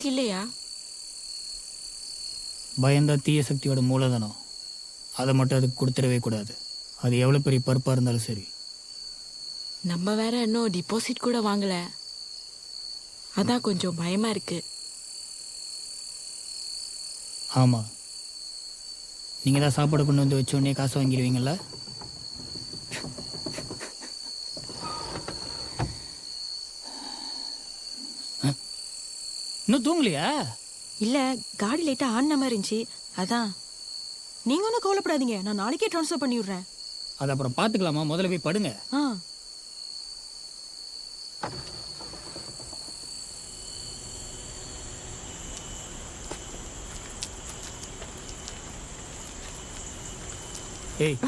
உங்களுக்கு இல்லையா? பயம்தான் தீய சக்தியோட மூலதனம். அதை மட்டும் அதுக்கு கொடுத்துடவே கூடாது. அது எவ்வளோ பெரிய பருப்பாக இருந்தாலும் சரி. நம்ம வேற இன்னும் டிபாசிட் கூட வாங்கல. அதான் கொஞ்சம் பயமா இருக்கு. ஆமாம், நீங்கள் தான் சாப்பாடு கொண்டு வந்து வச்ச உடனே காசு வாங்கிடுவீங்களா? இன்னும் தூங்கலையா? இல்ல, காடி லைட்டா ஆன மாதிரி இருந்துச்சு, அதான். நீங்க ஒன்றும் கவலைப்படாதீங்க, நான் நாளைக்கே ட்ரான்ஸ்ஃபர் பண்ணி விடுறேன். அது அப்புறம் பார்த்துக்கலாமா? முதல்ல போய் படுங்க. ஆ. ஏய்,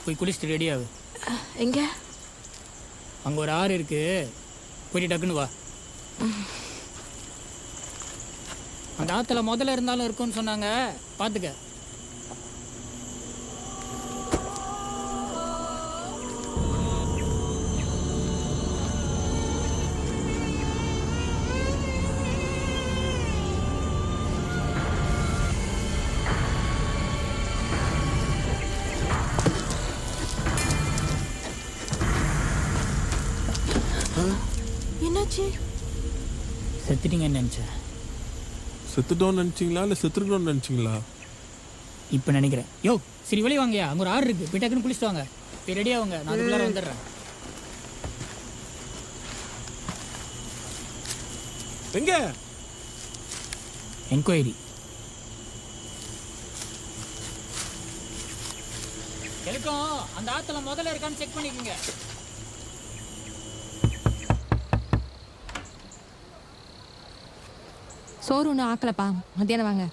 போய் குளிச்சுட்டு ரெடி ஆகு. எங்க? அங்கே ஒரு ஆறு இருக்கு, போயிட்டு டக்குன்னு வா. அந்த ஆற்றுல முதல்ல இருந்தாலும் இருக்குன்னு சொன்னாங்க, பார்த்துக்க. என்னாச்சு? செத்துட்டீங்கன்னு நினச்சேன். செத்துட்டோன்னு நினச்சிங்களா இல்லை செத்துருக்கணும்னு நினச்சிங்களா? இப்போ நினைக்கிறேன். யோ சரி, வெளியே வாங்கயா, அங்கே ஒரு ஆறு இருக்கு, போய் டக்குன்னு குளிச்சுட்டு வாங்க. போய் ரெடி ஆகுங்க, நான் அதுக்குள்ளார வந்துடுறேன். எங்க? என்கொயரி. எதுக்கும் அந்த ஆற்றுல முதல்ல இருக்கான்னு செக் பண்ணிக்கோங்க. சோறு ஒன்றும் ஆக்கலப்பா, மத்தியானம் வாங்க.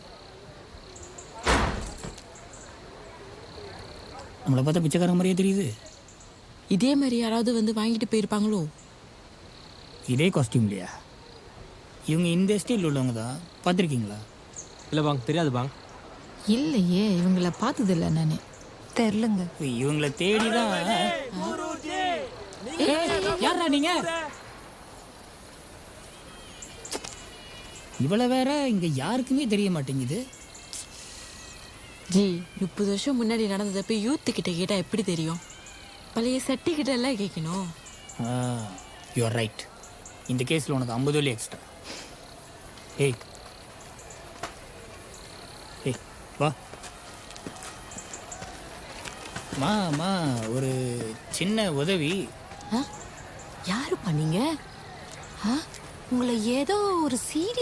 நம்மளை பார்த்தா பிச்சைக்காரங்க மாதிரியே தெரியுது. இதே மாதிரி யாராவது வந்து வாங்கிட்டு போயிருப்பாங்களோ? இதே காஸ்டியூம் இல்லையா? இவங்க இந்த ஸ்டைல் உள்ளவங்க தான், பார்த்துருக்கீங்களா? இல்லை பாங்க, தெரியாது பாங்க. இல்லையே, இவங்கள பார்த்ததில்ல நான். தெரிலங்க. இவங்களை தேடி தான். யாரா நீங்க? இவ்வளோ வேற இங்க யாருக்குமே தெரிய மாட்டேங்குது. ஜி, 30 வருஷம் முன்னாடி நடந்ததை போய் யூத்து கிட்ட கேட்டா எப்படி தெரியும்? பழைய சட்டி கிட்ட எல்லாம் கேட்கணும். You're right. இந்த கேஸில் உனக்கு 50 வழி எக்ஸ்ட்ரா. ஏய் ஏய் வா. மா ஒரு சின்ன உதவி. யாரு பண்ணீங்க? உங்களை ஏதோ ஒரு சீடி